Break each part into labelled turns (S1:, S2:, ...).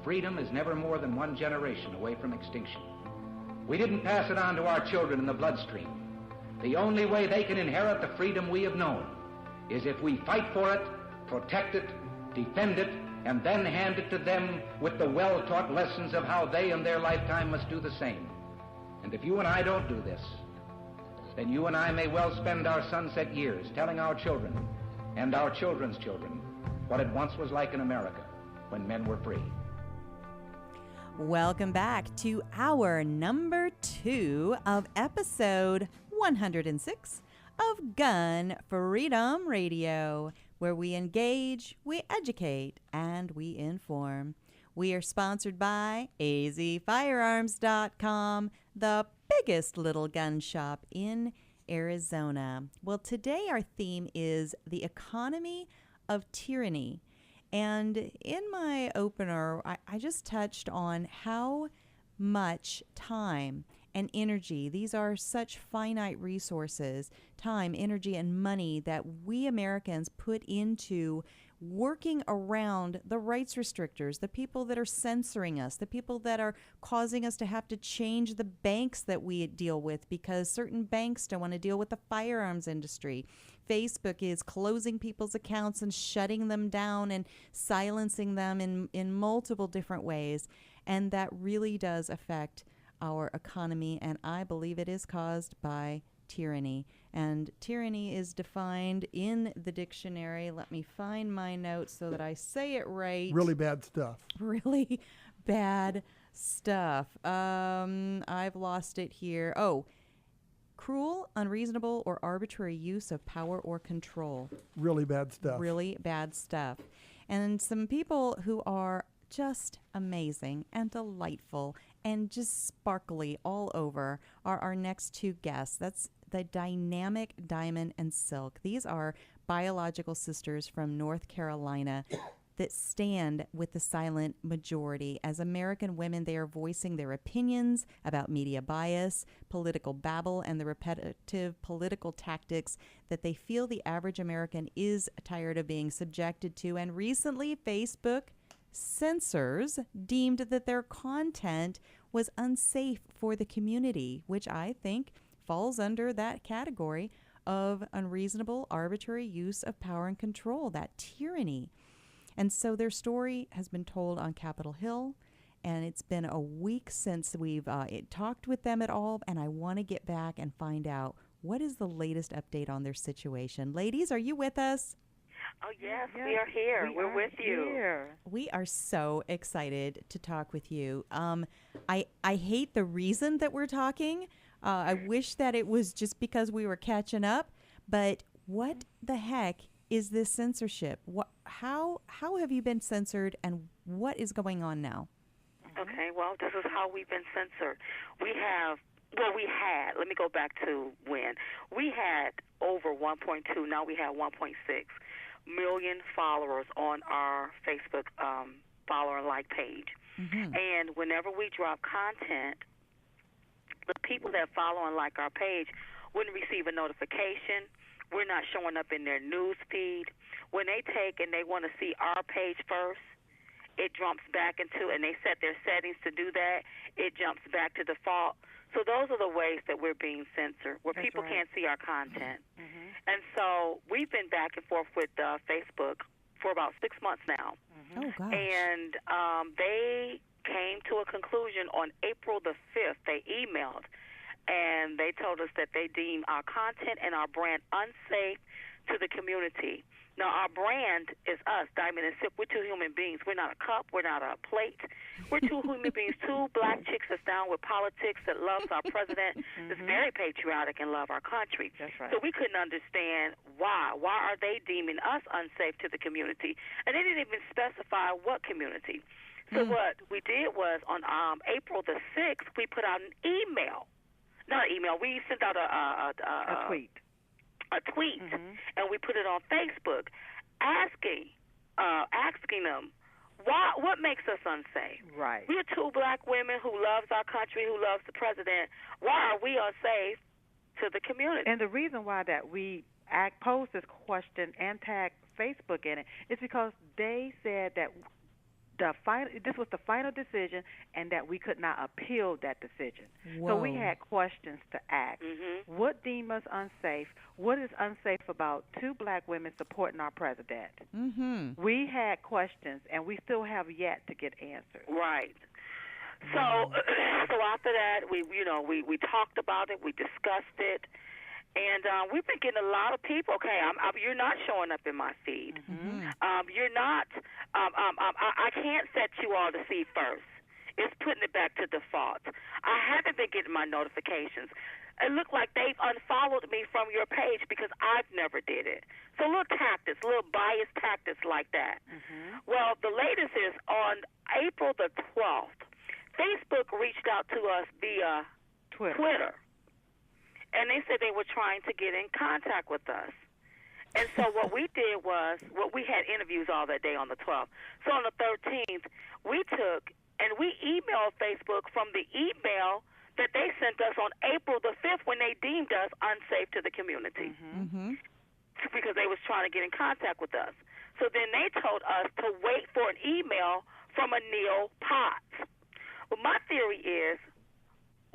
S1: freedom is never more than one generation away from extinction. We didn't pass it on to our children in the bloodstream. The only way they can inherit the freedom we have known is if we fight for it, protect it, defend it, and then hand it to them with the well-taught lessons of how they in their lifetime must do the same. And if you and I don't do this, then you and I may well spend our sunset years telling our children and our children's children what it once was like in America when men were free.
S2: Welcome back to our number 2 of episode 106 of Gun Freedom Radio, where we engage, we educate, and we inform. We are sponsored by azfirearms.com, the biggest little gun shop in Arizona. Well, today our theme is the economy of tyranny. And in my opener, I just touched on how much time and energy, these are such finite resources, time, energy, and money that we Americans put into working around the rights restrictors, the people that are censoring us, the people that are causing us to have to change the banks that we deal with because certain banks don't want to deal with the firearms industry. Facebook is closing people's accounts and shutting them down and silencing them in multiple different ways. And that really does affect our economy, and I believe it is caused by tyranny. And tyranny is defined in the dictionary. Let me find my notes so that I say it right.
S3: Really bad stuff.
S2: Really bad stuff. I've lost it here. Oh, cruel, unreasonable, or arbitrary use of power or control.
S3: Really bad stuff.
S2: Really bad stuff. And some people who are just amazing and delightful and just sparkly all over are our next 2 guests. That's the dynamic Diamond and Silk. These are biological sisters from North Carolina that stand with the silent majority. As American women, they are voicing their opinions about media bias, political babble, and the repetitive political tactics that they feel the average American is tired of being subjected to. And recently, Facebook censors deemed that their content was unsafe for the community, which I think falls under that category of unreasonable, arbitrary use of power and control, that tyranny. And so their story has been told on Capitol Hill, and it's been a week since we've talked with them at all, and I want to get back and find out what is the latest update on their situation. Ladies, are you with us?
S4: Oh, yes, we are here. We're with you.
S2: We are so excited to talk with you. I hate the reason that we're talking. I wish that it was just because we were catching up. But what the heck is this censorship? How have you been censored, and what is going on now?
S4: Okay, well, this is how we've been censored. We had, let me go back to when. We had over 1.2, now we have 1.6 million followers on our Facebook follow and like page. Mm-hmm. And whenever we drop content, the people that follow and like our page wouldn't receive a notification. We're not showing up in their news feed. When they take and they want to see our page first, it jumps back into, and they set their settings to do that, it jumps back to default. So those are the ways that we're being censored, where people can't see our content. Mm-hmm. And so we've been back and forth with Facebook for about 6 months now.
S2: Mm-hmm. Oh, gosh.
S4: And they came to a conclusion on April the 5th. They emailed, and they told us that they deem our content and our brand unsafe to the community. Now, our brand is us, Diamond and Silk. We're 2 human beings. We're not a cup. We're not a plate. We're 2 human beings, 2 black chicks that's down with politics, that loves our president, that's very patriotic and love our country.
S5: That's right.
S4: So we couldn't understand why. Why are they deeming us unsafe to the community? And they didn't even specify what community. So what we did was on April the 6th, we put out an email. Not an email. We sent out a
S5: tweet.
S4: A tweet, and we put it on Facebook, asking them what makes us unsafe.
S5: Right.
S4: We're 2 black women who loves our country, who loves the president. Why are we unsafe to the community?
S5: And the reason why that we posed this question and tagged Facebook in it is because they said that this was the final decision, and that we could not appeal that decision.
S2: Whoa.
S5: So we had questions to ask. What deemed us unsafe? What is unsafe about two black women supporting our president? We had questions, and we still have yet to get answers.
S4: Right. So after that, we talked about it, we discussed it, and we've been getting a lot of people. Okay, you're not showing up in my feed. You're not. I can't set you all to see first. It's putting it back to default. I haven't been getting my notifications. It looked like they've unfollowed me from your page because I've never did it. So little tactics, little biased tactics like that. Well, the latest is on April the 12th. Facebook reached out to us via Twitter, and they said they were trying to get in contact with us. And so what we did was, we had interviews all that day on the 12th. So on the 13th, we took and we emailed Facebook from the email that they sent us on April the 5th when they deemed us unsafe to the community because they was trying to get in contact with us. So then they told us to wait for an email from a Neil Potts. Well, my theory is,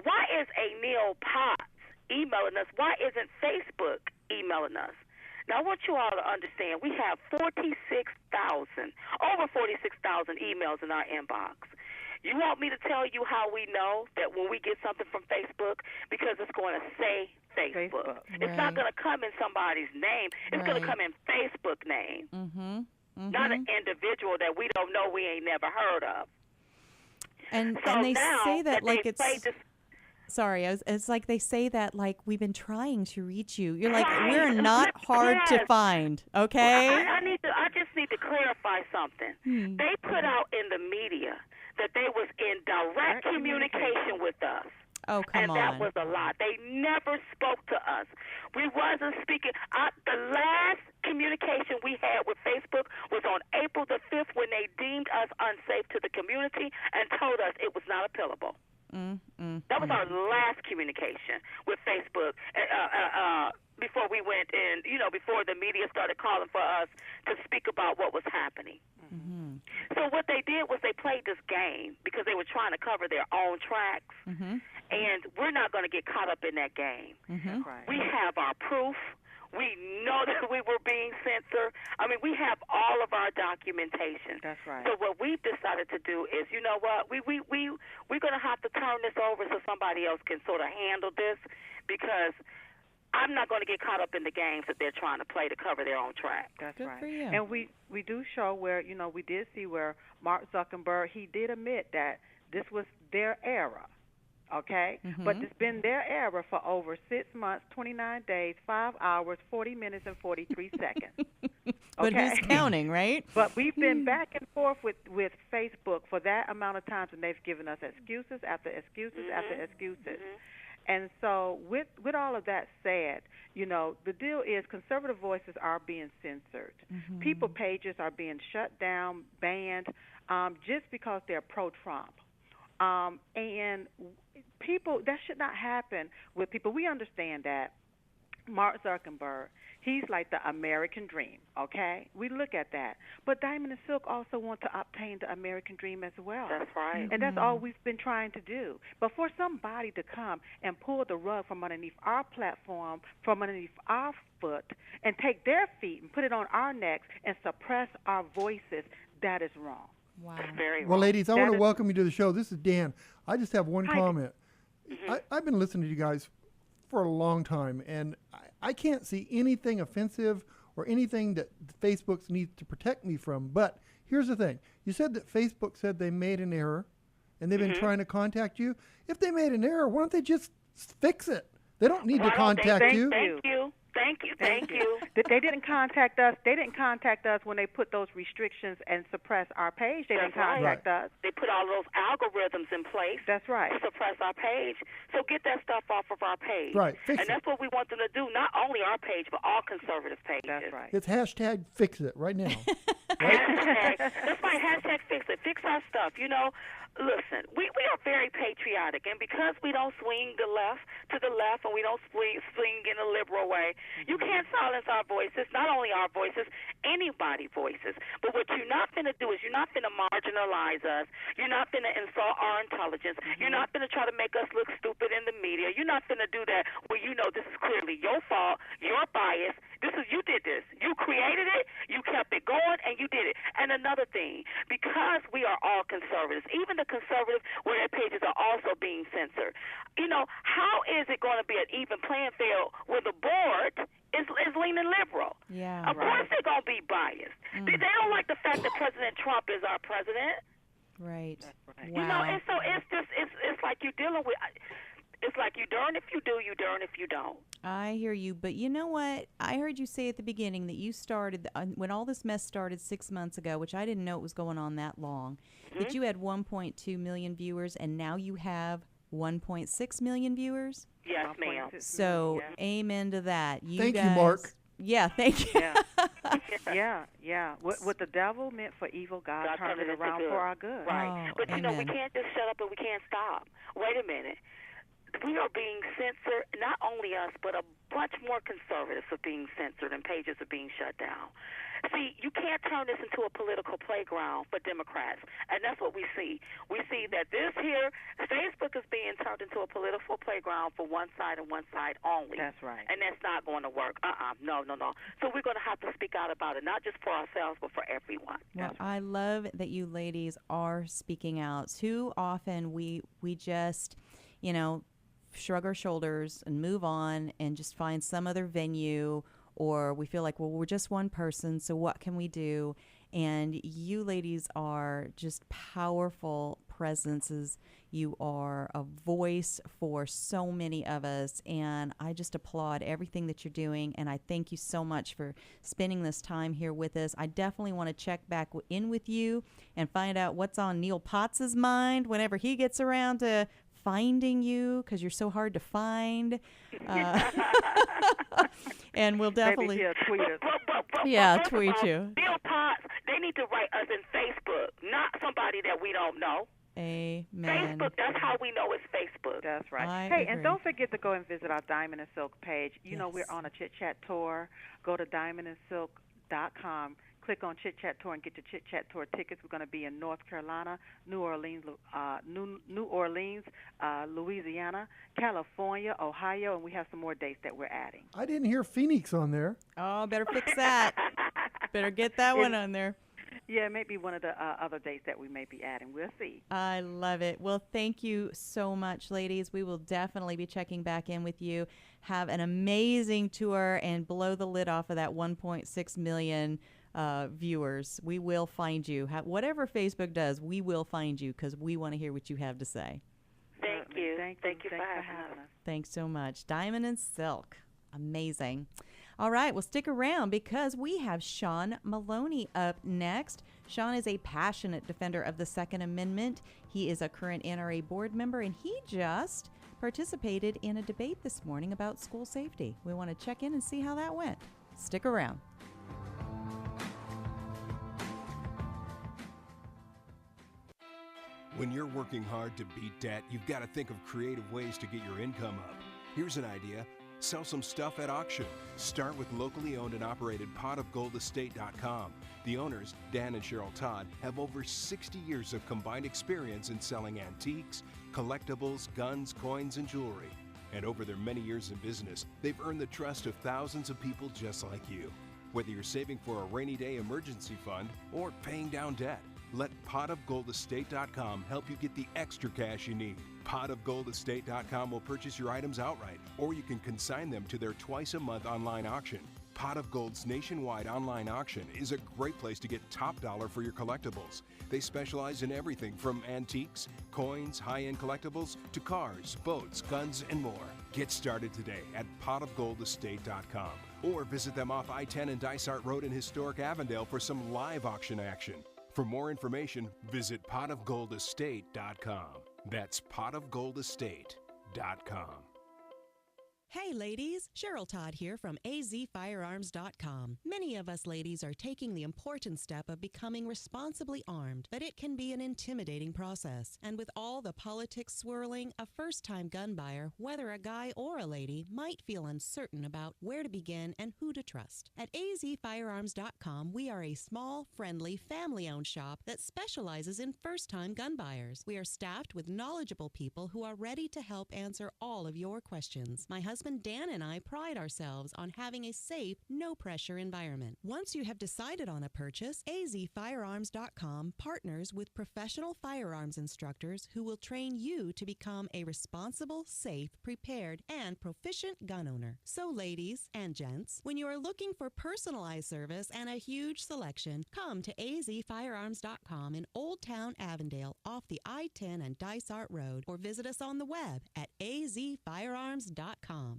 S4: why is a Neil Potts emailing us? Why isn't Facebook emailing us? Now, I want you all to understand, we have over 46,000 emails in our inbox. You want me to tell you how we know that when we get something from Facebook? Because it's going to say Facebook. It's not going to come in somebody's name. It's going to come in Facebook name, not an individual that we don't know, we ain't never heard of.
S2: And they say that like it's... Sorry, it's like they say that like we've been trying to reach you. You're like, we're not hard to find, okay?
S4: Well, I just need to clarify something. They put out in the media that they was in direct communication with us.
S2: Oh, come on.
S4: And that was a lie. They never spoke to us. We wasn't speaking. The last communication we had with Facebook was on April the 5th when they deemed us unsafe to the community and told us it was not appealable. That was our last communication with Facebook before we went in, before the media started calling for us to speak about what was happening. So what they did was they played this game because they were trying to cover their own tracks, and we're not going to get caught up in that game. We have our proof. We know that we were being censored. I mean, we have all of our documentation.
S5: That's right.
S4: So what we've decided to do is, you know what, we're going to have to turn this over so somebody else can sort of handle this, because I'm not going to get caught up in the games that they're trying to play to cover their own track.
S5: That's
S2: Good
S5: right.
S2: for you.
S5: And we do show where, we did see where Mark Zuckerberg, he did admit that this was their era. Okay? But it's been their era for over 6 months, 29 days, 5 hours, 40 minutes, and 43 seconds.
S2: But who's counting, right?
S5: But we've been back and forth with Facebook for that amount of times, and they've given us excuses after excuses after excuses. And so with all of that said, the deal is conservative voices are being censored. People pages are being shut down, banned, just because they're pro-Trump. And people, that should not happen with people. We understand that Mark Zuckerberg, he's like the American dream, okay? We look at that. But Diamond and Silk also want to obtain the American dream as well.
S4: That's right.
S5: And that's all we've been trying to do. But for somebody to come and pull the rug from underneath our platform, from underneath our foot, and take their feet and put it on our necks and suppress our voices, that is wrong.
S2: Wow.
S4: Very
S3: well,
S4: wrong.
S3: ladies, I want to welcome you to the show. This is Dan. I just have one comment. I've been listening to you guys for a long time, and I can't see anything offensive or anything that Facebook needs to protect me from. But here's the thing. You said that Facebook said they made an error, and they've been trying to contact you. If they made an error, why don't they just fix it? They don't need to contact you.
S4: Thank you.
S5: They didn't contact us. They didn't contact us when they put those restrictions and suppress our page. They didn't contact us.
S4: They put all those algorithms in place.
S5: That's right.
S4: To suppress our page. So get that stuff off of our page.
S3: Right.
S4: And that's what we want them to do, not only our page, but all conservative pages.
S5: That's right.
S3: It's hashtag fix it right now.
S4: That's right. Hashtag fix it. Fix our stuff. Listen, we are very patriotic, and because we don't swing to the left and we don't swing in a liberal way, You can't silence our voices, not only our voices, anybody's voices. But what you're not going to do is you're not going to marginalize us. You're not going to insult our intelligence. You're not going to try to make us look stupid in the media. You're not going to do that where you know this is clearly your fault, your bias. You did this. You created it, you kept it going, and you did it. And another thing, because we are all conservatives, even the conservatives where their pages are also being censored, how is it going to be an even playing field where the board is leaning liberal?
S2: Yeah,
S4: of course they're going to be biased. They don't like the fact that President Trump is our president.
S2: Right. Wow.
S4: And so it's like you're dealing with. It's like you darn if you do, you darn if you don't.
S2: I hear you, but you know what? I heard you say at the beginning that you started, when all this mess started 6 months ago, which I didn't know it was going on that long, that you had 1.2 million viewers, and now you have 1.6 million viewers?
S4: Yes, ma'am.
S2: So, amen to that.
S3: Thank you, Mark.
S2: Yeah, thank you.
S5: Yeah. What the devil meant for evil, God turned it around for our good.
S4: Right.
S2: Oh,
S4: But, we
S2: amen.
S4: can't just shut up and we can't stop. Wait a minute. We are being censored, not only us, but a bunch more conservatives are being censored and pages are being shut down. See, you can't turn this into a political playground for Democrats, and that's what we see. We see that this here, Facebook is being turned into a political playground for one side and one side only.
S5: That's right.
S4: And that's not going to work. No. So we're going to have to speak out about it, not just for ourselves, but for everyone.
S2: Well, I love that you ladies are speaking out. Too often we just, shrug our shoulders and move on and just find some other venue, or we feel like, well, we're just one person, so what can we do? And you ladies are just powerful presences. You are a voice for so many of us, and I just applaud everything that you're doing, and I thank you so much for spending this time here with us. I definitely want to check back in with you and find out what's on Neil Potts's mind whenever he gets around to finding you, because you're so hard to find. And we'll definitely
S5: maybe he'll tweet us.
S2: tweet you.
S4: Neil Potts, they need to write us in Facebook, not somebody that we don't know.
S2: Amen.
S4: Facebook, that's how we know it's Facebook.
S5: That's right.
S2: I
S5: Hey,
S2: agree.
S5: and don't forget to go and visit our Diamond and Silk page. You know, we're
S2: Yes.
S5: on a Chit Chat tour. Go to diamondandsilk.com. Click on Chit Chat Tour and get your Chit Chat Tour tickets. We're going to be in North Carolina, New Orleans, Louisiana, California, Ohio, and we have some more dates that we're adding.
S3: I didn't hear Phoenix on there.
S2: Oh, better fix that. Better get that one on there.
S5: Yeah, maybe one of the other dates that we may be adding. We'll see.
S2: I love it. Well, thank you so much, ladies. We will definitely be checking back in with you. Have an amazing tour and blow the lid off of that 1.6 million viewers. We will find you. Whatever Facebook does, we will find you because we want to hear what you have to say.
S4: Thank you. Thank you for
S5: Thanks
S4: having us.
S2: Thanks so much. Diamond and Silk. Amazing. All right, well, stick around because we have Sean Maloney up next. Sean is a passionate defender of the Second Amendment. He is a current NRA board member, and he just participated in a debate this morning about school safety. We want to check in and see how that went. Stick around.
S6: When you're working hard to beat debt, you've got to think of creative ways to get your income up. Here's an idea. Sell some stuff at auction. Start with locally owned and operated potofgoldestate.com. The owners, Dan and Cheryl Todd, have over 60 years of combined experience in selling antiques, collectibles, guns, coins, and jewelry. And over their many years in business, they've earned the trust of thousands of people just like you. Whether you're saving for a rainy day emergency fund or paying down debt, let potofgoldestate.com help you get the extra cash you need. Potofgoldestate.com will purchase your items outright, or you can consign them to their twice-a-month online auction. Pot of Gold's nationwide online auction is a great place to get top dollar for your collectibles. They specialize in everything from antiques, coins, high-end collectibles, to cars, boats, guns, and more. Get started today at potofgoldestate.com, or visit them off I-10 and Dysart Road in historic Avondale for some live auction action. For more information, visit potofgoldestate.com. That's potofgoldestate.com.
S7: Hey ladies, Cheryl Todd here from azfirearms.com. Many of us ladies are taking the important step of becoming responsibly armed, but it can be an intimidating process. And with all the politics swirling, a first-time gun buyer, whether a guy or a lady, might feel uncertain about where to begin and who to trust. At azfirearms.com, we are a small, friendly, family-owned shop that specializes in first-time gun buyers. We are staffed with knowledgeable people who are ready to help answer all of your questions. My husband Dan and I pride ourselves on having a safe, no-pressure environment. Once you have decided on a purchase, azfirearms.com partners with professional firearms instructors who will train you to become a responsible, safe, prepared, and proficient gun owner. So ladies and gents, when you are looking for personalized service and a huge selection, come to azfirearms.com in Old Town Avondale off the I-10 and Dysart Road, or visit us on the web at azfirearms.com.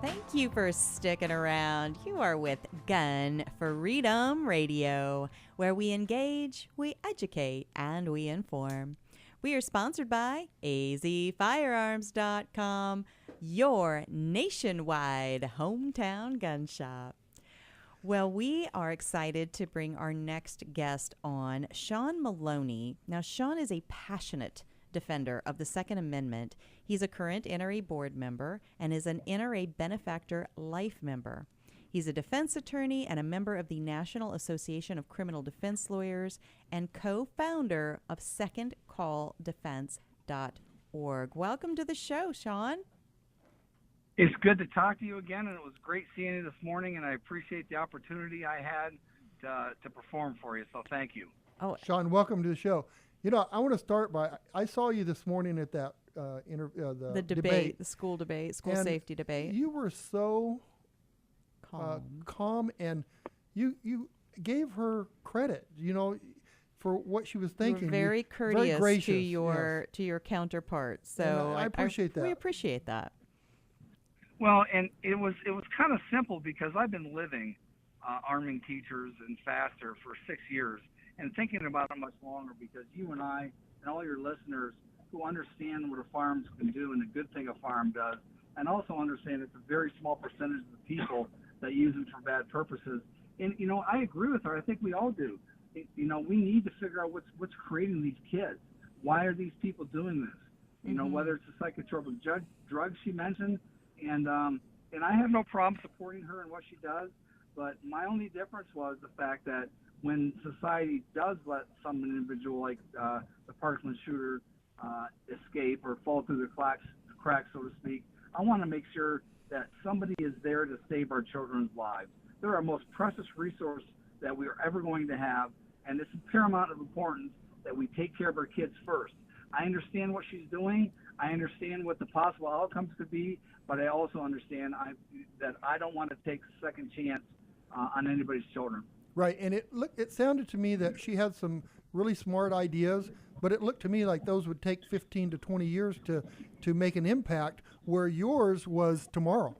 S2: Thank you for sticking around. You are with Gun Freedom Radio, where we engage, we educate, and we inform. We are sponsored by azfirearms.com, your nationwide hometown gun shop. Well, we are excited to bring our next guest on, Sean Maloney. Now, Sean is a passionate defender of the Second Amendment. He's a current NRA board member and is an NRA benefactor life member. He's a defense attorney and a member of the National Association of Criminal Defense Lawyers and co-founder of secondcalldefense.org. Welcome to the show, Sean.
S8: It's good to talk to you again, and it was great seeing you this morning, and I appreciate the opportunity I had to perform for you, so thank you.
S3: Oh, Sean, welcome to the show. You know, I want to start by, I saw you this morning at that the debate,
S2: the school debate, school
S3: and
S2: safety debate.
S3: You were so calm, and you gave her credit, you know, for what she was thinking.
S2: You were very courteous,
S3: very gracious,
S2: to your counterpart. So
S3: and I appreciate that.
S2: We appreciate that.
S8: Well, and it was kind of simple because I've been living arming teachers and faster for 6 years, and thinking about it much longer, because you and I and all your listeners who understand what a firearm can do and the good thing a firearm does, and also understand it's a very small percentage of the people that use them for bad purposes. And, you know, I agree with her. I think we all do. You know, we need to figure out what's creating these kids. Why are these people doing this? You know, whether it's the psychotropic drugs she mentioned, and I have no problem supporting her in what she does, but my only difference was the fact that when society does let some individual like the Parkland shooter escape or fall through the cracks, so to speak, I want to make sure that somebody is there to save our children's lives. They're our most precious resource that we are ever going to have, and it's paramount of importance that we take care of our kids first. I understand what she's doing. I understand what the possible outcomes could be, but I also understand that I don't want to take a second chance on anybody's children.
S3: Right, and it sounded to me that she had some really smart ideas, but it looked to me like those would take 15 to 20 years to make an impact, where yours was tomorrow.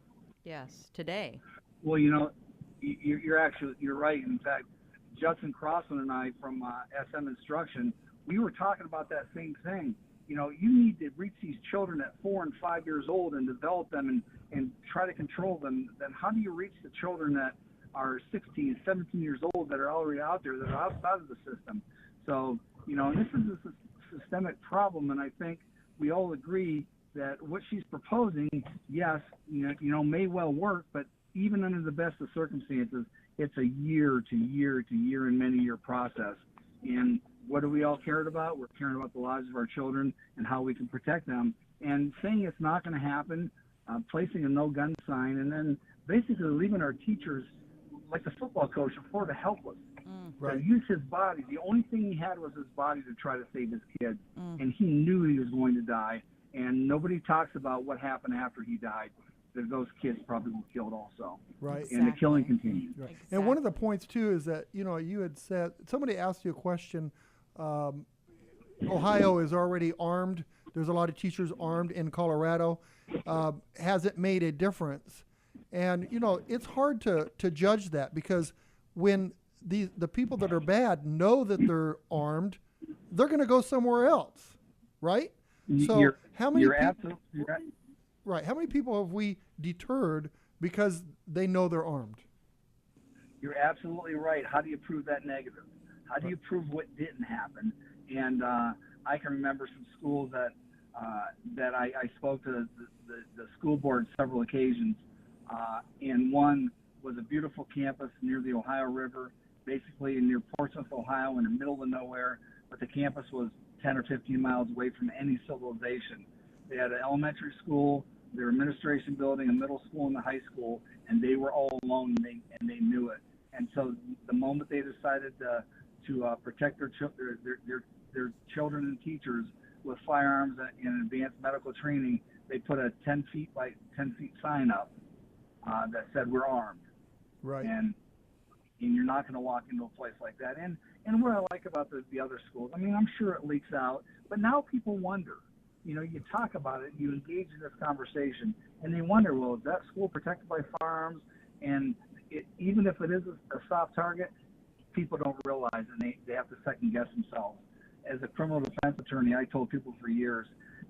S2: Yes, today.
S8: Well, you know, you're right. In fact, Judson Crossland and I from SM Instruction, we were talking about that same thing. You know, you need to reach these children at 4 and 5 years old and develop them and try to control them. Then how do you reach the children that are 16, 17 years old that are already out there, that are outside of the system? So, you know, this is a systemic problem, and I think we all agree that what she's proposing, yes, you know, may well work, but even under the best of circumstances, it's a year to year to year and many year process. And what do we all care about? We're caring about the lives of our children and how we can protect them. And saying it's not going to happen, placing a no gun sign, and then basically leaving our teachers, like the football coach, Florida, helpless.
S3: Right.
S8: To use his body. The only thing he had was his body to try to save his kids, and he knew he was going to die. And nobody talks about what happened after he died. That those kids probably were killed also.
S3: Right.
S8: And the killing continued.
S3: Right. And one of the points too is that, you know, you had said, somebody asked you a question. Ohio is already armed. There's a lot of teachers armed in Colorado. Has it made a difference? And, you know, it's hard to judge that, because when the people that are bad know that they're armed, they're going to go somewhere else, right? So how many
S8: you're
S3: people?
S8: absolutely right.
S3: Right. How many people have we deterred because they know they're armed?
S8: You're absolutely right. How do you prove that negative? How do you prove what didn't happen? And I can remember some schools that I spoke to the school board several occasions, and one was a beautiful campus near the Ohio River, basically near Portsmouth, Ohio, in the middle of nowhere, but the campus was 10 or 15 miles away from any civilization. They had an elementary school, their administration building, a middle school, and a high school, and they were all alone, and they knew it. And so the moment they decided to protect their children and teachers with firearms and advanced medical training, they put a 10 feet by 10 feet sign up that said, "We're armed."
S3: Right.
S8: And you're not going to walk into a place like that. And what I like about the other schools, I mean, I'm sure it leaks out, but now people wonder. You know, you talk about it, you engage in this conversation, and they wonder, well, is that school protected by firearms? And even if it is a soft target, people don't realize, and they have to second guess themselves. As a criminal defense attorney, I told people for years,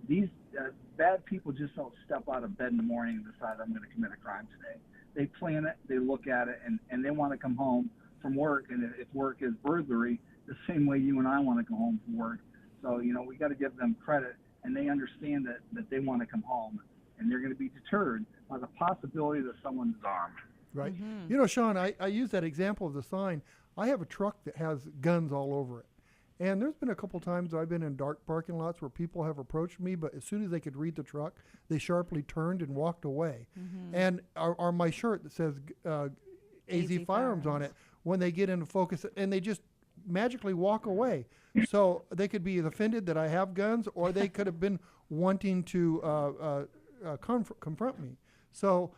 S8: these bad people just don't step out of bed in the morning and decide, I'm going to commit a crime today. They plan it, they look at it, and they want to come home from work. And if work is burglary, the same way you and I want to go home from work. So, you know, we got to give them credit, and they understand that they want to come home, and they're going to be deterred by the possibility that someone's armed.
S3: Right. You know, Sean, I use that example of the sign. I have a truck that has guns all over it. And there's been a couple times I've been in dark parking lots where people have approached me, but as soon as they could read the truck, they sharply turned and walked away. And or my shirt that says AZ Firearms on it, when they get into focus, and they just magically walk away. So they could be offended that I have guns, or they could have been wanting to confront me. So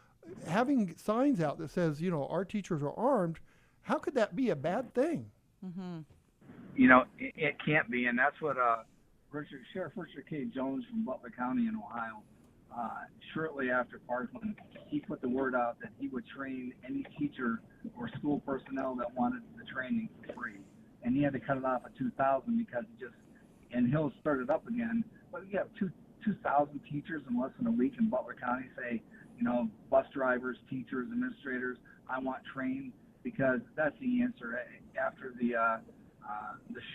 S3: having signs out that says, you know, our teachers are armed, how could that be a bad thing?
S8: You know, it can't be, and that's what Sheriff Richard K. Jones from Butler County in Ohio, shortly after Parkland, he put the word out that he would train any teacher or school personnel that wanted the training for free. And he had to cut it off at 2,000 because and he'll start it up again. But you have 2,000 teachers in less than a week in Butler County say, you know, bus drivers, teachers, administrators, I want trained, because that's the answer. After the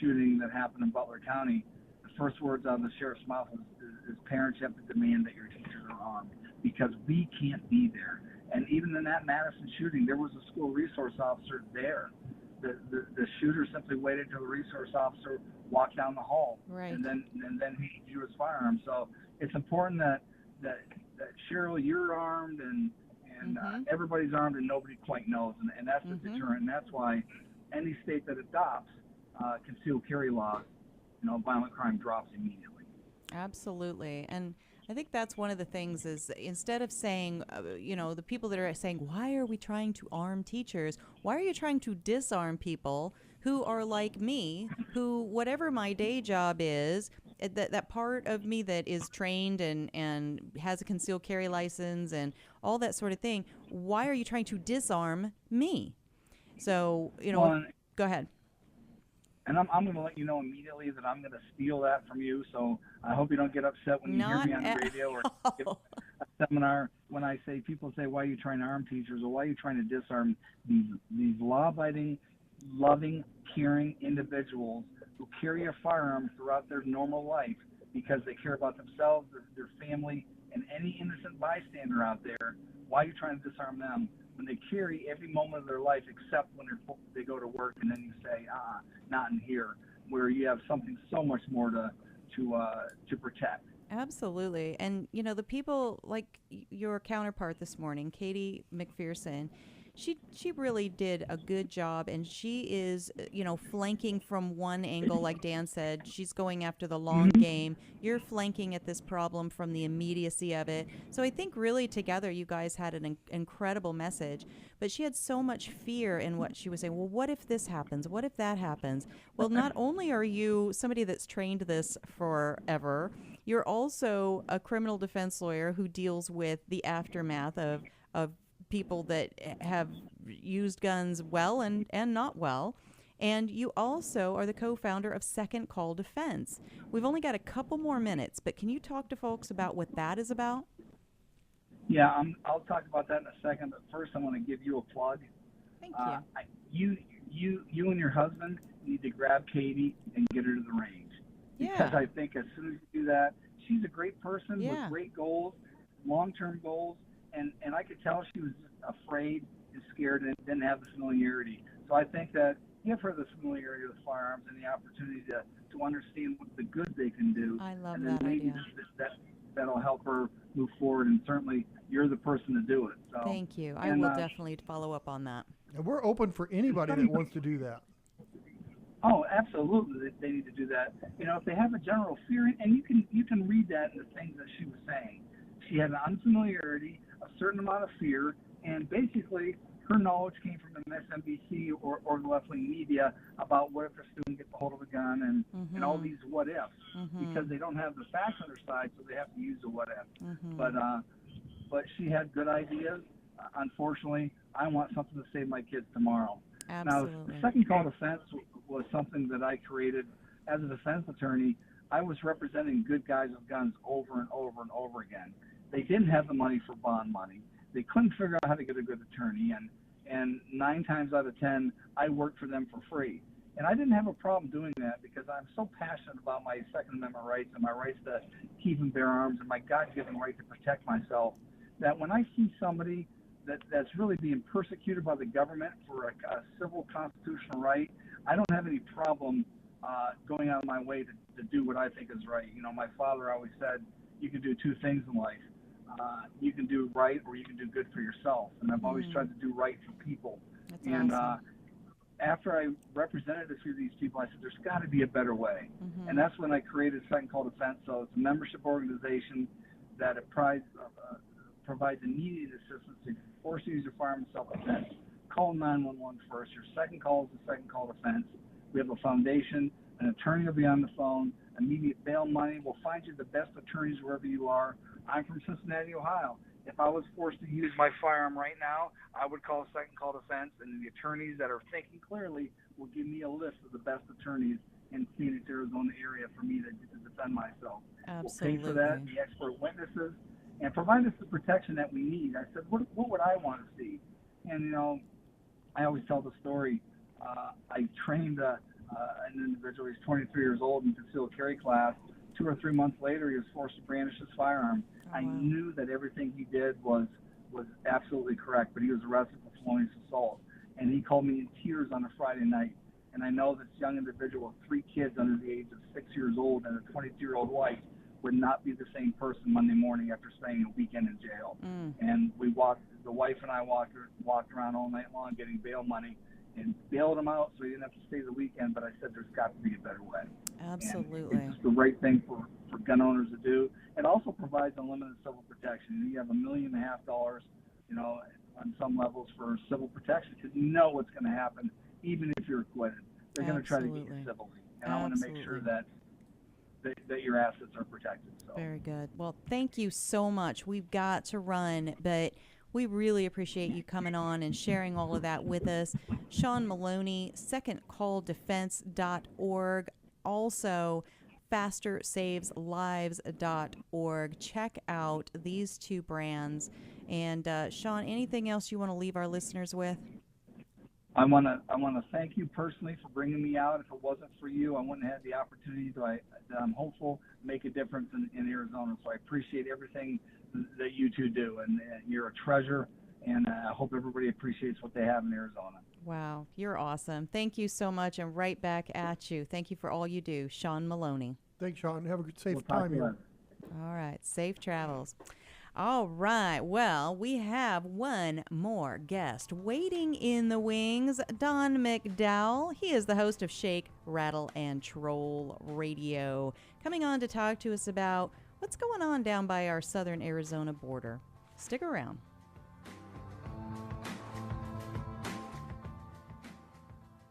S8: shooting that happened in Butler County, the first words out of the sheriff's mouth is parents have to demand that your teachers are armed, because we can't be there. And even in that Madison shooting, there was a school resource officer there. The shooter simply waited till the resource officer walked down the hall, and then he drew his firearm. So it's important that Cheryl, you're armed, and everybody's armed, and nobody quite knows, and that's the deterrent. And that's why any state that adopts concealed carry laws, you know, violent crime drops immediately.
S2: Absolutely. And I think that's one of the things is, instead of saying, you know, the people that are saying, why are we trying to arm teachers? Why are you trying to disarm people who are like me, who, whatever my day job is, that part of me that is trained and has a concealed carry license and all that sort of thing, why are you trying to disarm me? So, you know, go ahead.
S8: And I'm going to let you know immediately that I'm going to steal that from you. So I hope you don't get upset when you hear me on the radio or give a seminar when I say, people say, why are you trying to arm teachers, or why are you trying to disarm these law-abiding, loving, caring individuals who carry a firearm throughout their normal life because they care about themselves, their family, and any innocent bystander out there. Why are you trying to disarm them when they carry every moment of their life, except when they go to work, and then you say, not in here, where you have something so much more to protect.
S2: Absolutely. And, you know, the people like your counterpart this morning, Katie McPherson, she really did a good job, and she is, you know, flanking from one angle, like Dan said. She's going after the long game. You're flanking at this problem from the immediacy of it. So I think really together you guys had an incredible message, but she had so much fear in what she was saying. Well, what if this happens? What if that happens? Well, not only are you somebody that's trained this forever, you're also a criminal defense lawyer who deals with the aftermath of people that have used guns well and not well. And you also are the co-founder of Second Call Defense. We've only got a couple more minutes, but can you talk to folks about what that is about?
S8: Yeah, I'll talk about that in a second, but first I want to give you a plug.
S2: Thank
S8: you. You and your husband need to grab Katie and get her to the range. Because I think as soon as you do that, she's a great person with great goals, long-term goals, and I could tell she was afraid and scared and didn't have the familiarity. So I think that give her the familiarity with firearms and the opportunity to understand what the good they can do.
S2: I love
S8: and
S2: that
S8: then maybe
S2: idea.
S8: That'll help her move forward, and certainly you're the person to do it. So,
S2: thank you. I will definitely follow up on that.
S3: And we're open for anybody that wants to do that.
S8: Oh, absolutely. They need to do that. You know, if they have a general fear, and you can read that in the things that she was saying. She had an unfamiliarity, a certain amount of fear, and basically her knowledge came from MSNBC or the left-wing media about what if a student gets a hold of a gun and all these what-ifs because they don't have the facts on their side, so they have to use the what-if. But she had good ideas. Unfortunately, I want something to save my kids tomorrow.
S2: Absolutely.
S8: Now, the Second Call Defense was something that I created as a defense attorney. I was representing good guys with guns over and over and over again. They didn't have the money for bond money. They couldn't figure out how to get a good attorney, and 9 times out of 10, I worked for them for free. And I didn't have a problem doing that because I'm so passionate about my Second Amendment rights and my rights to keep and bear arms and my God-given right to protect myself, that when I see somebody that's really being persecuted by the government for a civil constitutional right, I don't have any problem going out of my way to do what I think is right. You know, my father always said, you can do 2 things in life. You can do right or you can do good for yourself. And I've always tried to do right for people.
S2: That's
S8: and
S2: awesome.
S8: After I represented a few of these people, I said, there's got to be a better way. And that's when I created Second Call Defense. So it's a membership organization that provides immediate assistance to force you to use your firearm in self-defense. Call 911 first. Your second call is the Second Call Defense. We have a foundation. An attorney will be on the phone. Immediate bail money. We'll find you the best attorneys wherever you are. I'm from Cincinnati, Ohio. If I was forced to use my firearm right now, I would call Second Call Defense, and the attorneys that are thinking clearly will give me a list of the best attorneys in Phoenix, Arizona area for me to defend myself.
S2: Absolutely.
S8: We'll pay for that, the expert witnesses, and provide us the protection that we need. I said, what would I want to see? And, you know, I always tell the story. I trained an individual. He's 23 years old in concealed carry class. 2 or 3 months later, he was forced to brandish his firearm. I knew that everything he did was absolutely correct, but he was arrested for felonious assault. And he called me in tears on a Friday night. And I know this young individual with 3 kids under the age of 6 years old and a 22-year-old wife would not be the same person Monday morning after spending a weekend in jail. And the wife and I walked around all night long getting bail money and bailed him out so he didn't have to stay the weekend. But I said there's got to be a better way.
S2: Absolutely.
S8: And it's just the right thing for gun owners to do. It also provides unlimited civil protection. You have $1.5 million, you know, on some levels for civil protection because you know what's going to happen even if you're acquitted. They're going to try to get you civilly. And I want to make sure that your assets are protected. So.
S2: Very good. Well, thank you so much. We've got to run, but we really appreciate you coming on and sharing all of that with us. Sean Maloney, secondcalldefense.org. Also, fastersaveslives.org. Check out these 2 brands. And Sean, anything else you want to leave our listeners with?
S8: I want to thank you personally for bringing me out. If it wasn't for you, I wouldn't have had the opportunity I'm hopeful make a difference in Arizona. So I appreciate everything that you 2 do, and you're a treasure, and I hope everybody appreciates what they have in Arizona.
S2: Wow, you're awesome. Thank you so much, and right back at you. Thank you for all you do. Sean Maloney.
S3: Thanks, Sean. Have a good, safe time here.
S2: All right, safe travels. All right, well, we have one more guest waiting in the wings, Don McDowell. He is the host of Shake, Rattle, and Troll Radio, coming on to talk to us about what's going on down by our southern Arizona border. Stick around.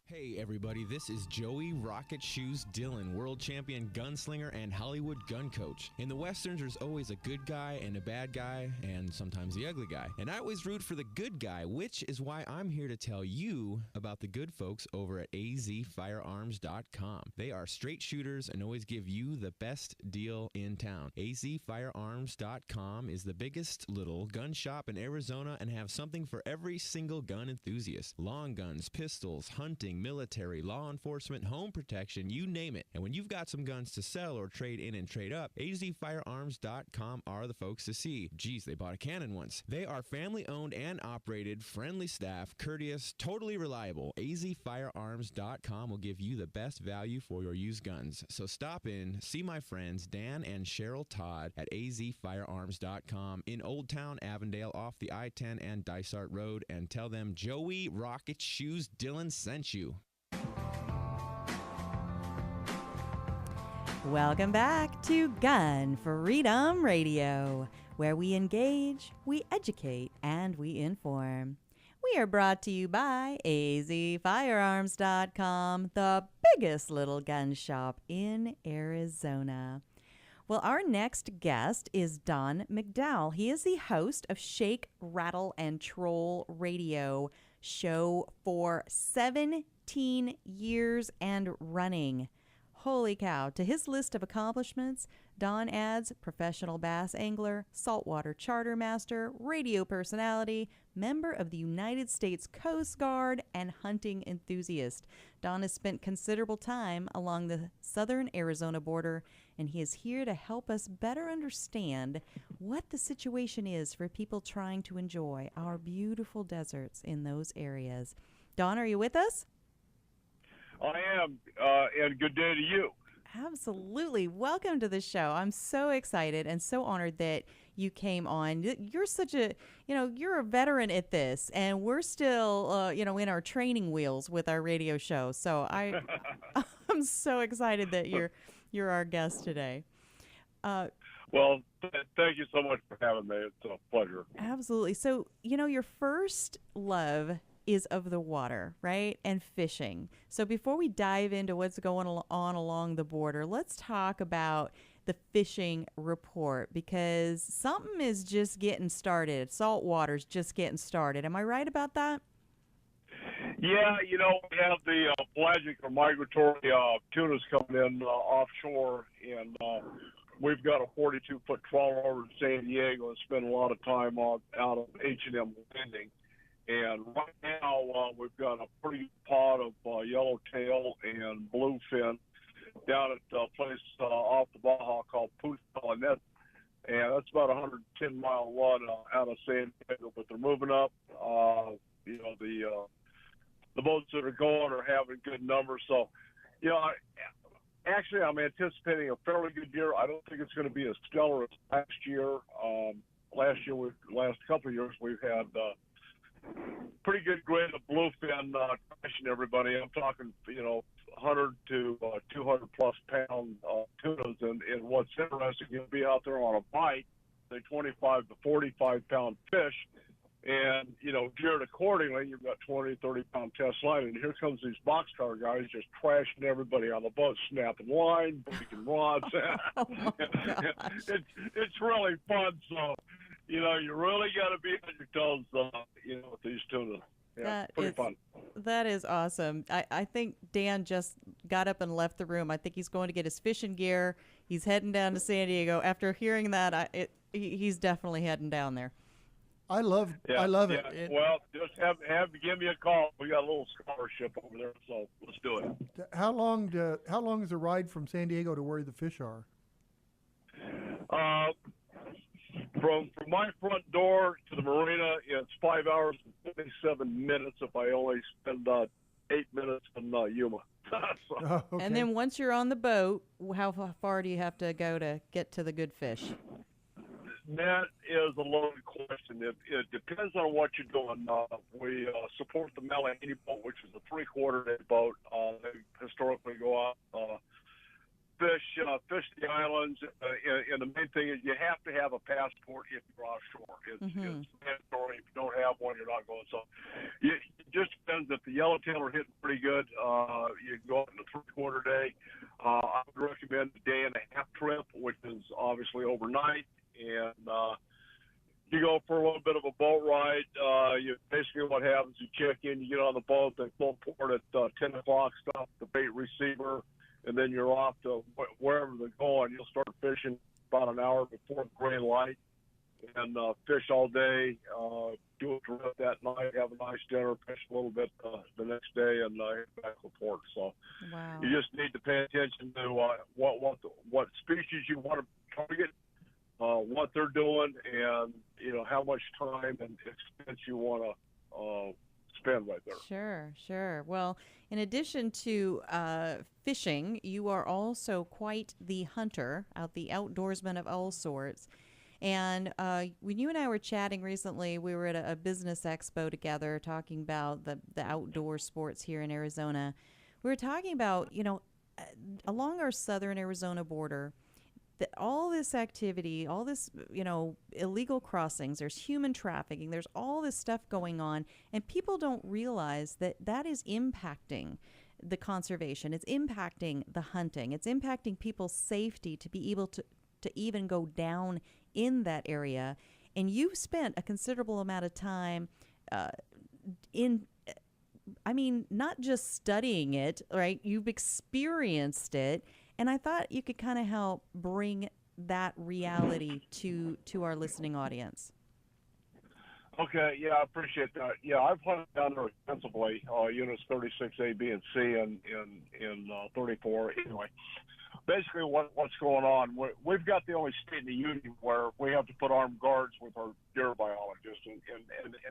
S6: Hey,
S9: Hey everybody, this is Joey Rocket Shoes Dillon, world champion gunslinger and Hollywood gun coach. In the Westerns, there's always a good guy and a bad guy, and sometimes the ugly guy. And I always root for the good guy, which is why I'm here to tell you about the good folks over at azfirearms.com. They are straight shooters and always give you the best deal in town. azfirearms.com is the biggest little gun shop in Arizona and have something for every single gun enthusiast. Long guns, pistols, hunting, military, law enforcement, home protection, you name it. And when you've got some guns to sell or trade in and trade up, azfirearms.com are the folks to see. Geez, they bought a cannon once. They are family-owned and operated, friendly staff, courteous, totally reliable. azfirearms.com will give you the best value for your used guns. So stop in, see my friends Dan and Cheryl Todd at azfirearms.com in Old Town Avondale off the I-10 and Dysart Road, and tell them Joey Rocket Shoes Dillon sent you.
S2: Welcome back to Gun Freedom Radio, where we engage, we educate, and we inform. We are brought to you by azfirearms.com, the biggest little gun shop in Arizona. Well, our next guest is Don McDowell. He is the host of Shake, Rattle, and Troll Radio show for 17 years and running. Holy cow. To his list of accomplishments, Don adds professional bass angler, saltwater charter master, radio personality, member of the United States Coast Guard, and hunting enthusiast. Don has spent considerable time along the southern Arizona border, and he is here to help us better understand what the situation is for people trying to enjoy our beautiful deserts in those areas. Don, are you with us?
S10: I am, and good day to you.
S2: Absolutely. Welcome to the show. I'm so excited and so honored that you came on. You're such a, you're a veteran at this, and we're still, in our training wheels with our radio show. So I'm so excited that you're our guest today.
S10: Well, thank you so much for having me. It's a pleasure.
S2: Absolutely. So, your first love is of the water, right? And fishing. So before we dive into what's going on along the border, let's talk about the fishing report, because something is just getting started. Saltwater's just getting started. Am I right about that?
S10: Yeah, we have the pelagic or migratory tunas coming in offshore, and we've got a 42-foot trawler over in San Diego and spend a lot of time out of H&M Landing. And right now, we've got a pretty good pot of yellowtail and bluefin down at a place off the Baja called Puzzle, and that's about a 110-mile run out of San Diego. But they're moving up. The boats that are going are having good numbers. So, actually, I'm anticipating a fairly good year. I don't think it's going to be as stellar as last year. Last couple of years, we've had pretty good grade of bluefin crashing everybody. I'm talking, 100 to 200 plus pound tunas. And what's interesting, you'll be out there on a bite, say 25 to 45 pound fish, and, geared accordingly. You've got 20, 30 pound test line, and here comes these boxcar guys just trashing everybody on the boat, snapping line, breaking rods. It's really fun. So, you really got to be on your toes, with these tuna. Yeah, pretty fun.
S2: That is awesome. I think Dan just got up and left the room. I think he's going to get his fishing gear. He's heading down to San Diego. After hearing that, he's definitely heading down there.
S3: I love it.
S10: Well, just have to give me a call. We got a little scholarship over there, so let's do it.
S3: How long is the ride from San Diego to where the fish are?
S10: From my front door to the marina, it's 5 hours and 57 minutes if I only spend 8 minutes in Yuma.
S3: Okay.
S2: And then once you're on the boat, how far do you have to go to get to the good fish?
S10: That is a loaded question. It depends on what you're doing. We support the Malahini boat, which is a 3/4 day boat. They historically go out fish the islands, and the main thing is you have to have a passport if you're offshore. It's mandatory. If you don't have one, you're not going. So it just depends. If the yellowtail are hitting pretty good, you can go out in a 3/4 day. I would recommend a 1.5-day trip, which is obviously overnight, and you go for a little bit of a boat ride. Basically what happens, you check in, you get on the boat, they full port at 10 o'clock, stop the bait receiver, and then you're off to wherever they're going. You'll start fishing about an hour before the green light and fish all day, do a trip that night, have a nice dinner, fish a little bit the next day, and head back to port. So you just need to pay attention to what species you want to target, what they're doing, and how much time and expense you want to spend right there.
S2: Sure. Well, in addition to fishing, you are also quite the hunter, the outdoorsman of all sorts. And when you and I were chatting recently, we were at a business expo together talking about the outdoor sports here in Arizona. We were talking about, along our southern Arizona border, all this activity, all this, illegal crossings, there's human trafficking, there's all this stuff going on, and people don't realize that is impacting the conservation. It's impacting the hunting. It's impacting people's safety to be able to even go down in that area. And you've spent a considerable amount of time not just studying it, right? You've experienced it. And I thought you could kind of help bring that reality to our listening audience.
S10: Okay, yeah, I appreciate that. Yeah, I've hunted down there extensively, units 36, A, B, and C, and in 34. Anyway, basically what's going on, we've got the only state in the union where we have to put armed guards with our deer biologists, and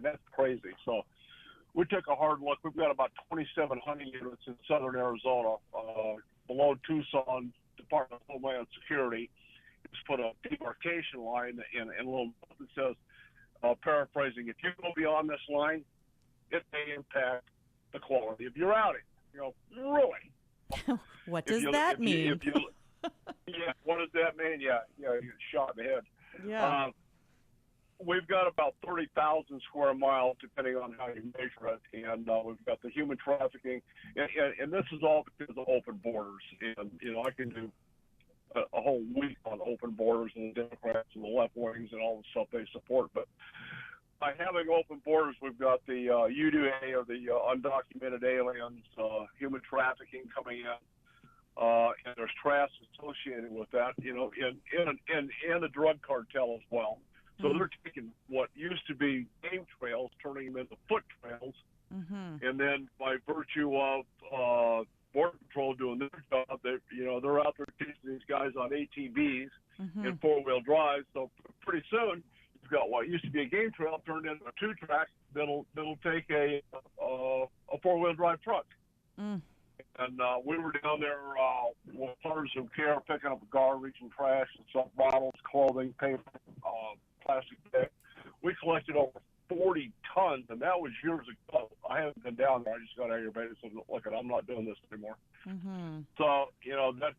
S10: that's crazy. So we took a hard look. We've got about 27 hunting units in southern Arizona. Below Tucson, Department of Homeland Security has put a demarcation line in a little note that says, paraphrasing, if you go beyond this line, it may impact the quality of your outing. Really?
S2: What does that mean?
S10: Yeah, what does that mean? Yeah, you get shot in the head.
S2: Yeah.
S10: We've got about 30,000 square miles, depending on how you measure it, and we've got the human trafficking, and this is all because of open borders. And I can do a whole week on open borders and the Democrats and the left wings and all the stuff they support. But by having open borders, we've got the UDA, or the undocumented aliens, human trafficking coming in, and there's trash associated with that, and the drug cartel as well. So they're taking what used to be game trails, turning them into foot trails, and then by virtue of Border Patrol doing their job, they're out there teaching these guys on ATVs and four-wheel drives. So pretty soon, you've got what used to be a game trail turned into a two-track that'll take a four-wheel drive truck. And we were down there with Hunters Who Care, picking up garbage and trash and some bottles, clothing, paper, plastic bag. We collected over 40 tons, and that was years ago. I haven't been down there. I just got aggravated, so look, I'm not doing this anymore. So, that's,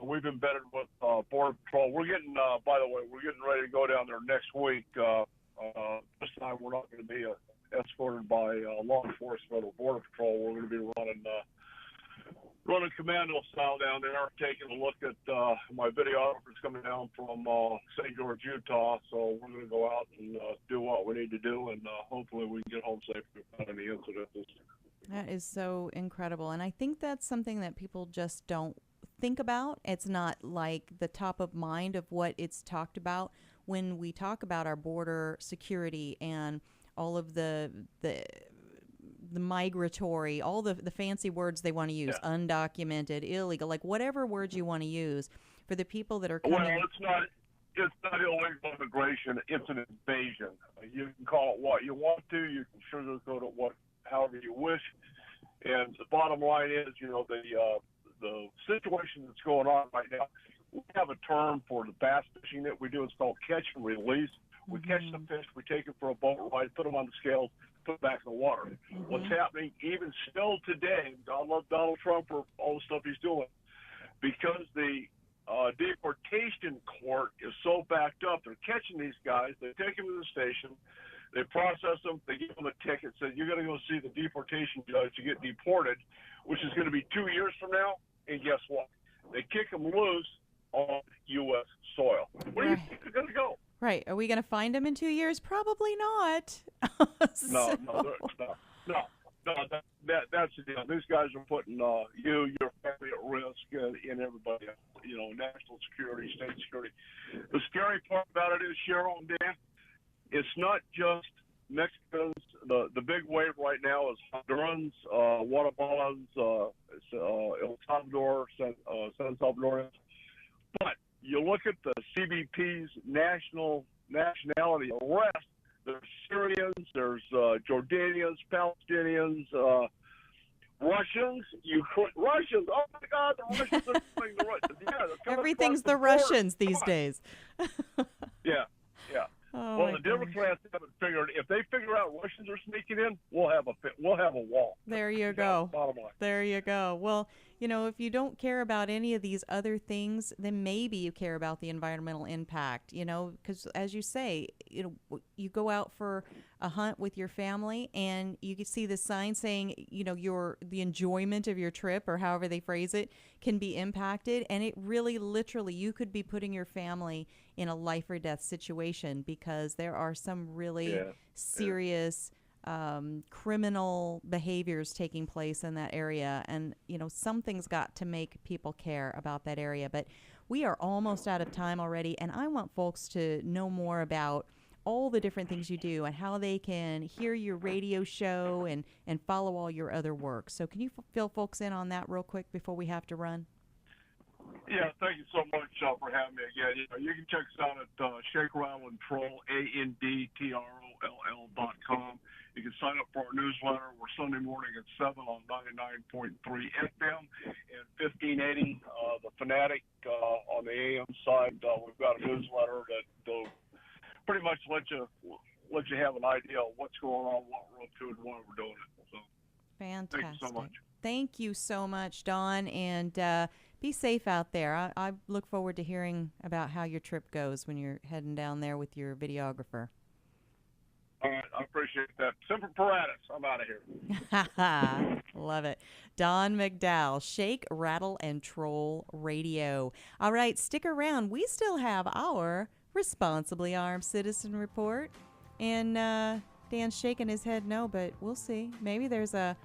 S10: we've embedded with Border Patrol. We're getting, by the way, we're getting ready to go down there next week. This time we're not going to be escorted by law enforcement or Border Patrol. We're going to be running commando style down there, taking a look at my videographers coming down from St. George, Utah. So we're going to go out and do what we need to do, and hopefully we can get home safe without any incidents.
S2: That is so incredible. And I think that's something that people just don't think about. It's not like the top of mind of what it's talked about when we talk about our border security and all of the migratory, all the fancy words they want to use, undocumented, illegal, like whatever words you want to use for the people that are coming.
S10: Well, it's not illegal immigration, it's an invasion. You can call it what you want to, you can sugarcoat it however you wish. And the bottom line is, the situation that's going on right now, we have a term for the bass fishing that we do. It's called catch and release. We catch the fish, we take them for a boat ride, put them on the scales, put back in the water. What's happening even still today, God love Donald Trump for all the stuff he's doing, because the deportation court is so backed up. They're catching these guys. They take them to the station. They process them. They give them a ticket. Say, you're going to go see the deportation judge to get deported, which is going to be 2 years from now. And guess what? They kick them loose on U.S. soil. Where do you think they're going to go?
S2: Right. Are we going to find them in 2 years? Probably not.
S10: No. That's the deal. These guys are putting you, your family at risk, and everybody else. You know, national security, state security. The scary part about it is, Cheryl and Dan, it's not just Mexicans. The big wave right now is Hondurans, Guatemalans, El Salvador, San Salvadorians. But you look at the CBP's nationality arrest. There's Syrians, there's Jordanians, Palestinians, Russians. Russians. Oh my God, the Russians are coming.
S2: Everything's the Russians these days.
S10: Yeah.
S2: Oh,
S10: well, the Democrats haven't figured. If they figure out Russians are sneaking in, we'll have a wall.
S2: There you go.
S10: Bottom line.
S2: There you go. Well, you know, if you don't care about any of these other things, then maybe you care about the environmental impact. You know, because as you say, you know, you go out for a hunt with your family, and you can see the sign saying, you know, the enjoyment of your trip, or however they phrase it, can be impacted, and it really, literally, you could be putting your family in a life or death situation, because there are some really serious criminal behaviors taking place in that area. And, you know, something's got to make people care about that area. But we are almost out of time already, and I want folks to know more about all the different things you do and how they can hear your radio show and follow all your other work. So can you fill folks in on that real quick before we have to run?
S10: Yeah, thank you so much for having me again. You can check us out at Shake, Rattle, and Troll, ANDTROLL.com. You can sign up for our newsletter. We're Sunday morning at 7 on 99.3 FM and 1580 The Fanatic on the AM side. We've got a newsletter that pretty much let you have an idea of what's going on, what we're up to, and why we're doing it. So,
S2: fantastic.
S10: Thank you so much.
S2: Thank you so much, Don, and be safe out there. I look forward to hearing about how your trip goes when you're heading down there with your videographer.
S10: All right, I appreciate that. Semper Paratus. I'm out of here.
S2: Love it. Don McDowell, Shake, Rattle, and Troll Radio. All right, stick around. We still have our Responsibly Armed Citizen Report. And Dan's shaking his head no, but we'll see. Maybe there's a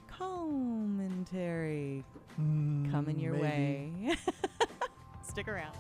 S2: commentary coming your way. Stick around.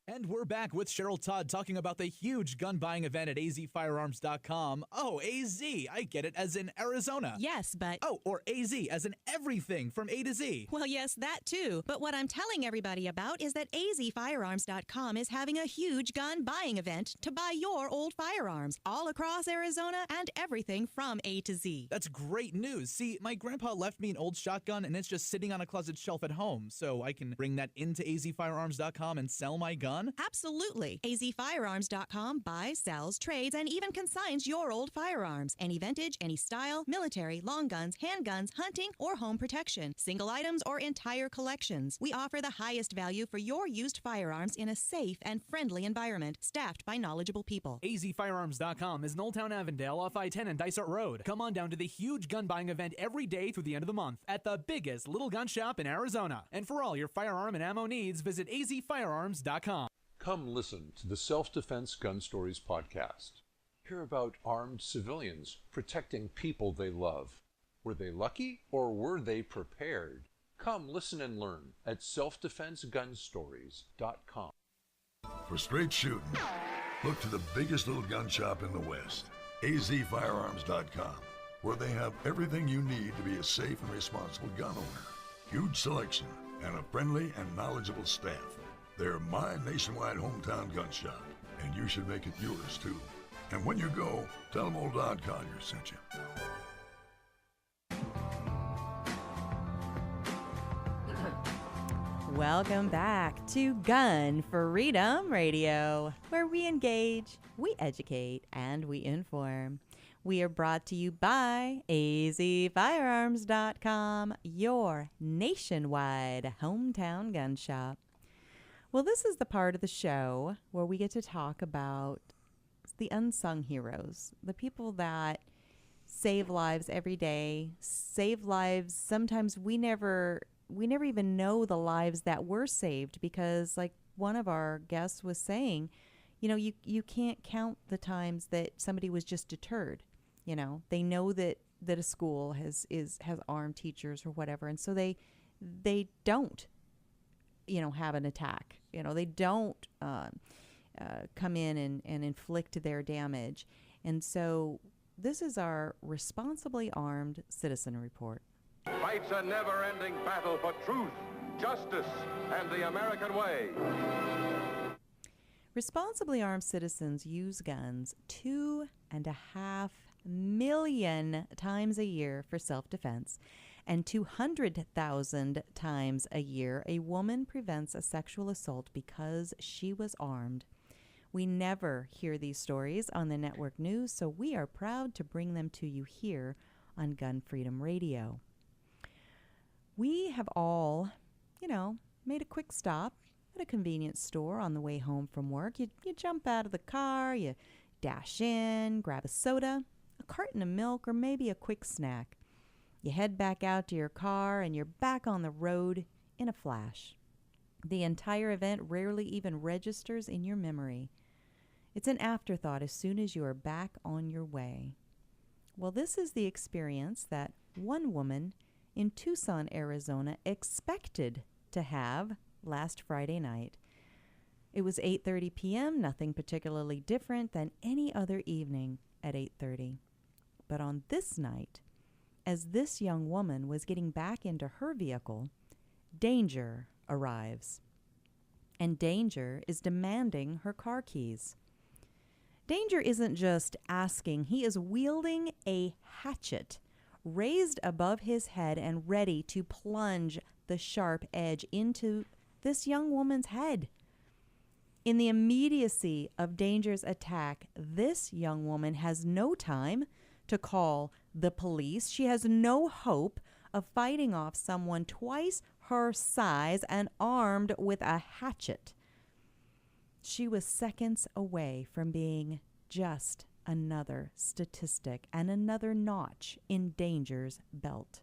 S11: And we're back with Cheryl Todd talking about the huge gun buying event at azfirearms.com. Oh, AZ, I get it, as in Arizona.
S7: Yes, but...
S11: Oh, or AZ, as in everything from A to Z.
S7: Well, yes, that too. But what I'm telling everybody about is that azfirearms.com is having a huge gun buying event to buy your old firearms all across Arizona and everything from A to Z.
S11: That's great news. See, my grandpa left me an old shotgun and it's just sitting on a closet shelf at home, so I can bring that into azfirearms.com and sell my gun?
S7: Absolutely. azfirearms.com buys, sells, trades, and even consigns your old firearms. Any vintage, any style, military, long guns, handguns, hunting, or home protection. Single items or entire collections. We offer the highest value for your used firearms in a safe and friendly environment, staffed by knowledgeable people.
S12: azfirearms.com is in Old Town Avondale off I-10 and Dysart Road. Come on down to the huge gun buying event every day through the end of the month at the biggest little gun shop in Arizona. And for all your firearm and ammo needs, visit azfirearms.com.
S13: Come listen to the Self-Defense Gun Stories podcast. Hear about armed civilians protecting people they love. Were they lucky or were they prepared? Come listen and learn at selfdefensegunstories.com.
S14: For straight shooting, look to the biggest little gun shop in the West, azfirearms.com, where they have everything you need to be a safe and responsible gun owner. Huge selection and a friendly and knowledgeable staff. They're my nationwide hometown gun shop, and you should make it yours too. And when you go, tell them old Don Collier sent you.
S2: Welcome back to Gun Freedom Radio, where we engage, we educate, and we inform. We are brought to you by azfirearms.com, your nationwide hometown gun shop. Well, this is the part of the show where we get to talk about the unsung heroes, the people that save lives every day, save lives. Sometimes we never even know the lives that were saved because, like one of our guests was saying, you can't count the times that somebody was just deterred. They know that a school has armed teachers or whatever, and so they don't have an attack. They don't come in and inflict their damage. And so this is our Responsibly Armed Citizen Report.
S15: Fights a never-ending battle for truth, justice, and the American way.
S2: Responsibly armed citizens use guns 2.5 million times a year for self-defense, and 200,000 times a year a woman prevents a sexual assault because she was armed. We never hear these stories on the network news, so we are proud to bring them to you here on Gun Freedom Radio. We have all, made a quick stop at a convenience store on the way home from work. You jump out of the car, you dash in, grab a soda, a carton of milk, or maybe a quick snack. You head back out to your car, and you're back on the road in a flash. The entire event rarely even registers in your memory. It's an afterthought as soon as you are back on your way. Well, this is the experience that one woman in Tucson, Arizona, expected to have last Friday night. It was 8:30 p.m., nothing particularly different than any other evening at 8:30. But on this night, as this young woman was getting back into her vehicle, danger arrives. And danger is demanding her car keys. Danger isn't just asking, he is wielding a hatchet raised above his head and ready to plunge the sharp edge into this young woman's head. In the immediacy of Danger's attack, this young woman has no time to call the police. She has no hope of fighting off someone twice her size and armed with a hatchet. She was seconds away from being just another statistic and another notch in Danger's belt.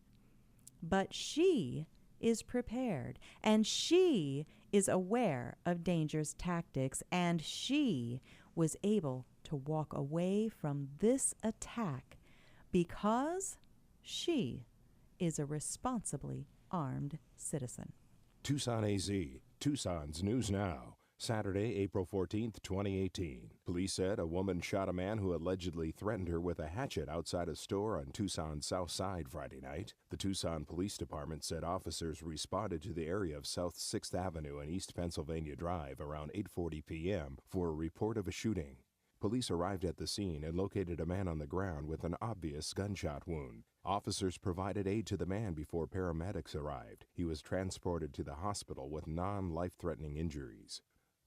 S2: But she is prepared, and she is aware of Danger's tactics, and she was able to walk away from this attack because she is a responsibly armed citizen.
S6: Tucson AZ, Tucson's News Now. Saturday, April 14th, 2018. Police said a woman shot a man who allegedly threatened her with a hatchet outside a store on Tucson's South Side Friday night. The Tucson Police Department said officers responded to the area of South 6th Avenue and East Pennsylvania Drive around 8:40 p.m. for a report of a shooting. Police arrived at the scene and located a man on the ground with an obvious gunshot wound. Officers provided aid to the man before paramedics arrived. He was transported to the hospital with non-life-threatening injuries.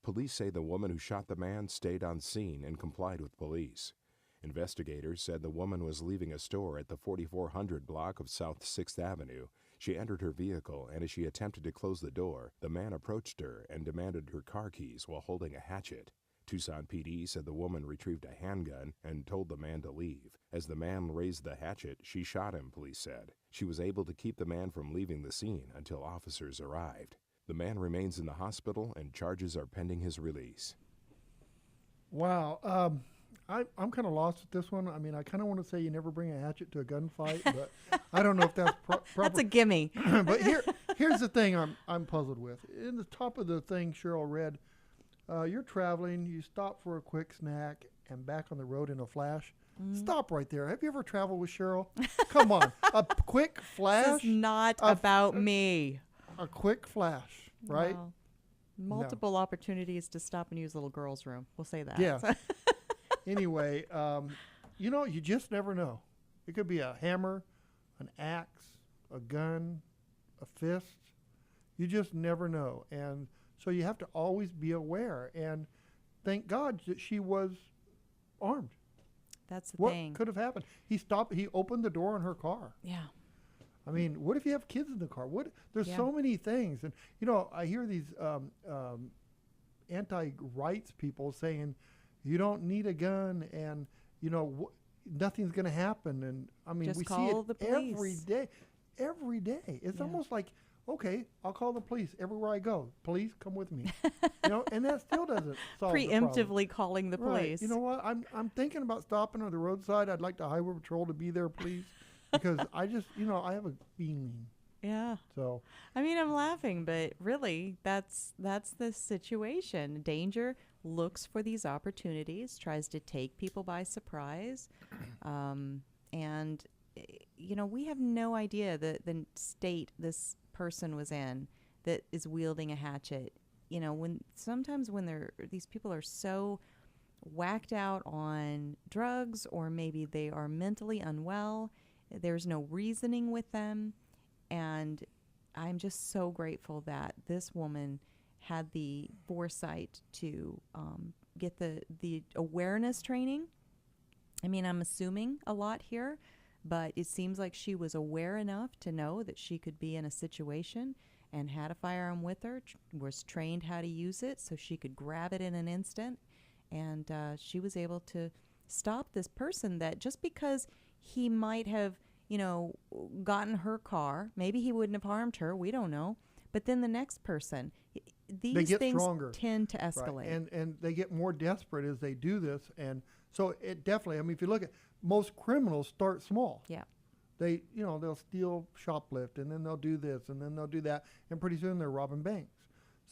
S6: Police say the woman who shot the man stayed on scene and complied with police. Investigators said the woman was leaving a store at the 4400 block of South 6th Avenue. She entered her vehicle, and as she attempted to close the door, the man approached her and demanded her car keys while holding a hatchet. Tucson PD said the woman retrieved a handgun and told the man to leave. As the man raised the hatchet, she shot him, police said. She was able to keep the man from leaving the scene until officers arrived. The man remains in the hospital, and charges are pending his release.
S3: Wow. I'm kind of lost with this one. I mean, I kind of want to say you never bring a hatchet to a gunfight, but I don't know if that's proper.
S2: That's a gimme.
S3: But here's the thing I'm puzzled with. In the top of the thing Cheryl read, you're traveling, you stop for a quick snack, and back on the road in a flash. Stop right there. Have you ever traveled with Cheryl? Come on. A quick flash?
S2: This is not about me.
S3: A quick flash, right?
S2: Wow. Multiple opportunities to stop and use little girl's room. We'll say that.
S3: Yeah. Anyway, you just never know. It could be a hammer, an axe, a gun, a fist. You just never know. And so you have to always be aware. And thank God that she was armed.
S2: That's the
S3: what
S2: thing.
S3: could have happened? He opened the door on her car.
S2: Yeah.
S3: I mean, what if you have kids in the car? There's
S2: Yeah.
S3: so many things. And, I hear these anti-rights people saying, you don't need a gun and, nothing's going to happen. And, I mean,
S2: Just
S3: we
S2: call
S3: see it
S2: the police.
S3: every day. It's
S2: Yeah.
S3: almost like, okay, I'll call the police everywhere I go. Police, come with me. And that still doesn't solve the problem.
S2: Preemptively calling the
S3: Right.
S2: police.
S3: You know what? I'm thinking about stopping on the roadside. I'd like the highway patrol to be there, please, because I just, I have a feeling.
S2: Yeah.
S3: So.
S2: I mean, I'm laughing, but really, that's the situation. Danger looks for these opportunities, tries to take people by surprise, and we have no idea the state this person was in that is wielding a hatchet. Sometimes when these people are so whacked out on drugs, or maybe they are mentally unwell, there's no reasoning with them. And I'm just so grateful that this woman had the foresight to get the awareness training. I mean, I'm assuming a lot here, but it seems like she was aware enough to know that she could be in a situation and had a firearm with her, was trained how to use it so she could grab it in an instant. And she was able to stop this person that just because he might have gotten her car, maybe he wouldn't have harmed her, we don't know, but then the next person, these things
S3: stronger.
S2: Tend to escalate.
S3: Right. And they get more desperate as they do this. And so it definitely, I mean, if you look at most criminals start small.
S2: Yeah.
S3: They'll steal, shoplift, and then they'll do this, and then they'll do that, and pretty soon they're robbing banks.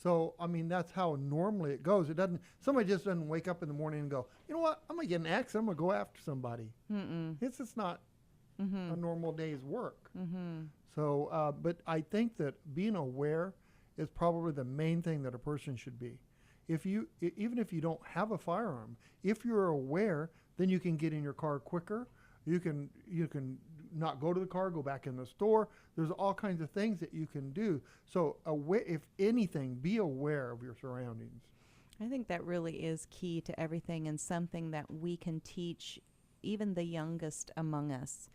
S3: So, I mean, that's how normally it goes. Somebody just doesn't wake up in the morning and go, you know what, I'm going to get an axe, I'm going to go after somebody. It's just not a normal day's work. So, but I think that being aware is probably the main thing that a person should be. Even if you don't have a firearm, if you're aware, then you can get in your car quicker. You can not go to the car, go back in the store. There's all kinds of things that you can do. So, if anything, be aware of your surroundings.
S2: I think that really is key to everything, and something that we can teach even the youngest among us.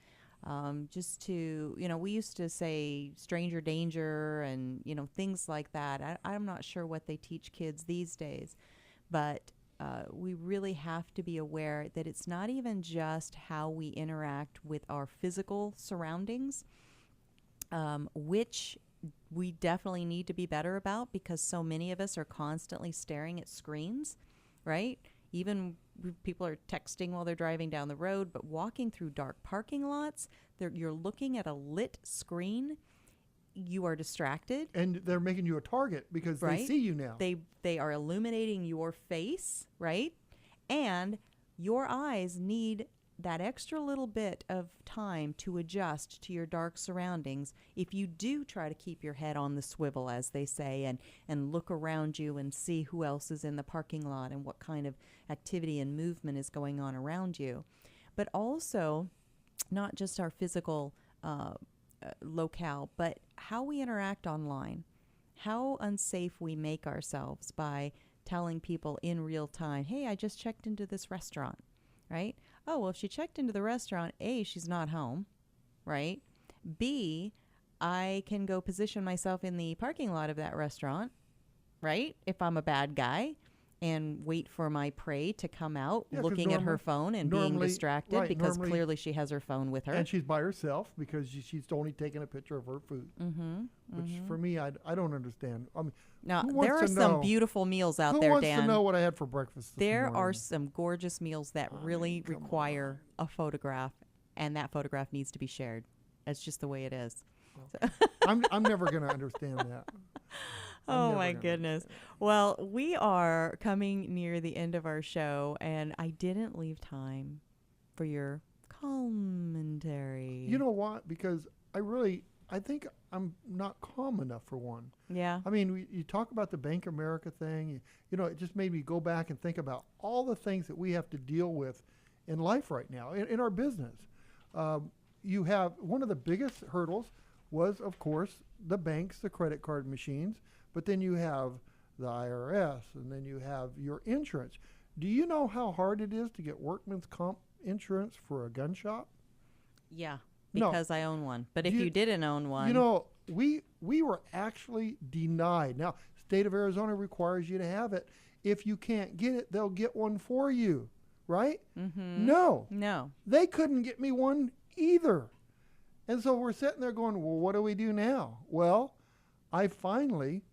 S2: Just to, we used to say stranger danger and, things like that. I'm not sure what they teach kids these days, but we really have to be aware that it's not even just how we interact with our physical surroundings, which we definitely need to be better about, because so many of us are constantly staring at screens, right? Even people are texting while they're driving down the road, but walking through dark parking lots, you're looking at a lit screen. You are distracted.
S3: And they're making you a target because they see you now.
S2: They are illuminating your face, right? And your eyes need that extra little bit of time to adjust to your dark surroundings if you do try to keep your head on the swivel, as they say, and look around you and see who else is in the parking lot and what kind of activity and movement is going on around you. But also, not just our physical locale, but how we interact online, how unsafe we make ourselves by telling people in real time, hey, I just checked into this restaurant, right? Oh, well, if she checked into the restaurant, A, she's not home, right? B, I can go position myself in the parking lot of that restaurant, right? If I'm a bad guy, and wait for my prey to come out, looking at her phone and being distracted, because clearly she has her phone with her.
S3: And she's by herself because she's only taking a picture of her food, which for me, I don't understand. I mean,
S2: now, there are some beautiful meals out there, Dan.
S3: Who wants to know what I had for breakfast this
S2: There
S3: morning?
S2: are some gorgeous meals that really require a photograph, and that photograph needs to be shared. That's just the way it is.
S3: Okay. I'm never going to understand that.
S2: Oh, my goodness. Well, we are coming near the end of our show, and I didn't leave time for your commentary.
S3: You know what? Because I think I'm not calm enough for one.
S2: Yeah.
S3: I mean, you talk about the Bank of America thing. It just made me go back and think about all the things that we have to deal with in life right now, in our business. You have one of the biggest hurdles was, of course, the banks, the credit card machines. But then you have the IRS, and then you have your insurance. Do you know how hard it is to get workman's comp insurance for a gun shop?
S2: Yeah,
S3: No.
S2: because I own one. But if you didn't own one...
S3: You know, we were actually denied. Now, state of Arizona requires you to have it. If you can't get it, they'll get one for you, right?
S2: Mm-hmm.
S3: No. They couldn't get me one either. And so we're sitting there going, well, what do we do now? Well, I finally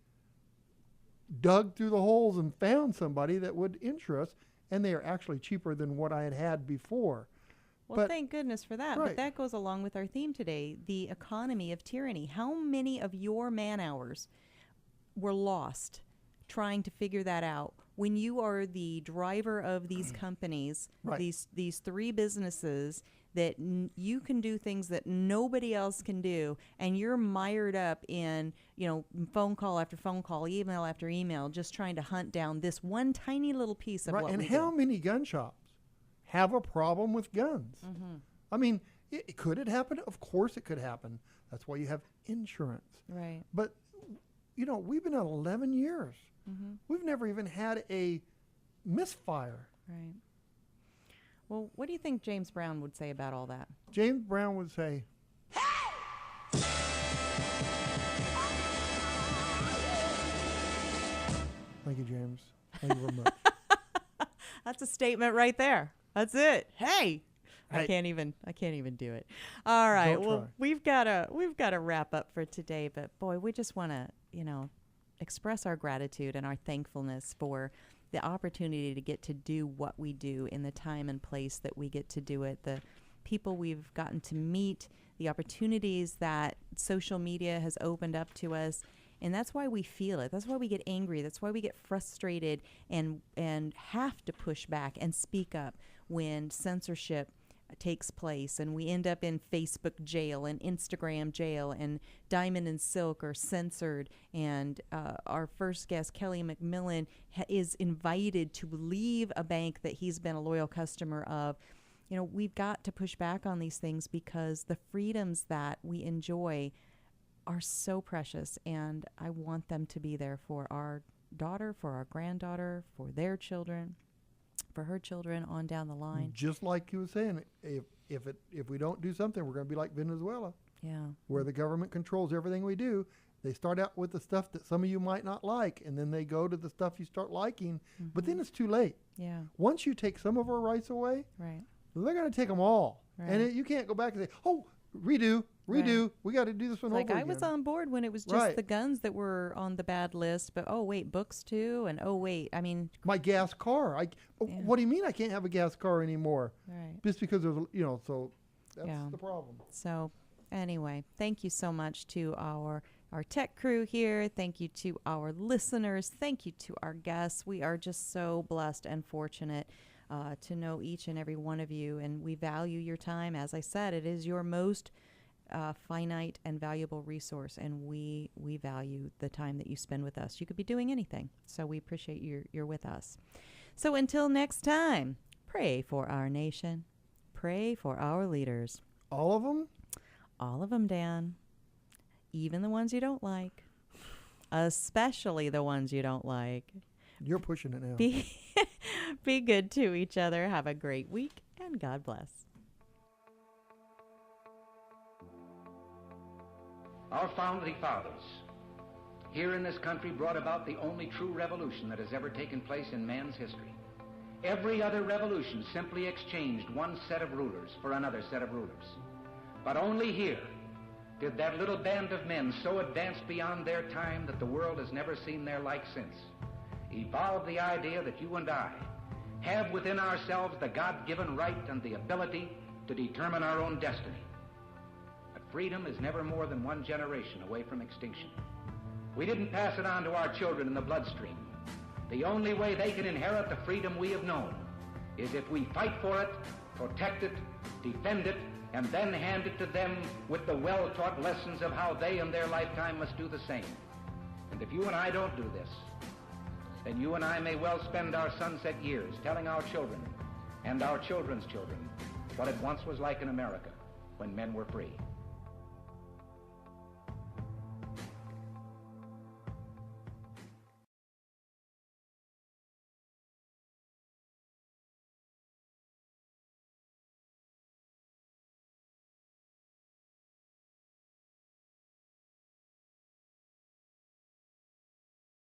S3: dug through the holes and found somebody that would insure us, and they are actually cheaper than what I had before.
S2: Well, thank goodness for that.
S3: Right.
S2: But that goes along with our theme today, the economy of tyranny. How many of your man-hours were lost trying to figure that out when you are the driver of these companies,
S3: Right.
S2: these three businesses that you can do things that nobody else can do, and you're mired up in, phone call after phone call, email after email, just trying to hunt down this one tiny little piece of what
S3: And
S2: we
S3: how
S2: do.
S3: many gun shops have a problem with guns?
S2: Mm-hmm.
S3: I mean, could it happen? Of course it could happen. That's why you have insurance.
S2: Right.
S3: But, we've been at 11 years.
S2: Mm-hmm.
S3: We've never even had a misfire.
S2: Right. Well, what do you think James Brown would say about all that?
S3: James Brown would say, thank you, James. Thank you very much.
S2: That's a statement right there. That's it. Hey. I
S3: Hey.
S2: can't even do it. All right.
S3: Don't
S2: Well,
S3: try.
S2: we've got to wrap up for today, but boy, we just want to, express our gratitude and our thankfulness for the opportunity to get to do what we do in the time and place that we get to do it, the people we've gotten to meet, the opportunities that social media has opened up to us. And that's why we feel it. That's why we get angry. That's why we get frustrated and have to push back and speak up when censorship takes place, and we end up in Facebook jail and Instagram jail, and Diamond and Silk are censored, and our first guest, Kelly McMillan, is invited to leave a bank that he's been a loyal customer of. We've got to push back on these things because the freedoms that we enjoy are so precious, and I want them to be there for our daughter, for our granddaughter, for their children, for her children on down the line.
S3: Just like you were saying, if we don't do something, we're going to be like Venezuela.
S2: Yeah.
S3: Where the government controls everything we do. They start out with the stuff that some of you might not like, and then they go to the stuff you start liking, but then it's too late.
S2: Yeah.
S3: Once you take some of our rights away,
S2: Right.
S3: they're going to take them all.
S2: Right.
S3: And you can't go back and say, oh, redo.
S2: Right.
S3: We got to do this one over
S2: Like
S3: again.
S2: I was on board when it was just
S3: Right.
S2: the guns that were on the bad list, but oh wait, books too, and oh wait, I mean,
S3: My gas car. What do you mean I can't have a gas car anymore?
S2: Right.
S3: Just because there's, so that's
S2: Yeah.
S3: the problem.
S2: So anyway, thank you so much to our tech crew here. Thank you to our listeners. Thank you to our guests. We are just so blessed and fortunate to know each and every one of you, and we value your time. As I said, it is your most finite and valuable resource, and we value the time that you spend with us. You could be doing anything, so we appreciate you're with us. So until next time, pray for our nation. Pray for our leaders.
S3: All of them?
S2: All of them, Dan. Even the ones you don't like. Especially the ones you don't like.
S3: You're pushing it now.
S2: Be good to each other. Have a great week, and God bless.
S1: Our founding fathers here in this country brought about the only true revolution that has ever taken place in man's history. Every other revolution simply exchanged one set of rulers for another set of rulers. But only here did that little band of men so advance beyond their time that the world has never seen their like since, evolve the idea that you and I have within ourselves the God-given right and the ability to determine our own destiny. Freedom is never more than one generation away from extinction. We didn't pass it on to our children in the bloodstream. The only way they can inherit the freedom we have known is if we fight for it, protect it, defend it, and then hand it to them with the well-taught lessons of how they in their lifetime must do the same. And if you and I don't do this, then you and I may well spend our sunset years telling our children and our children's children what it once was like in America when men were free.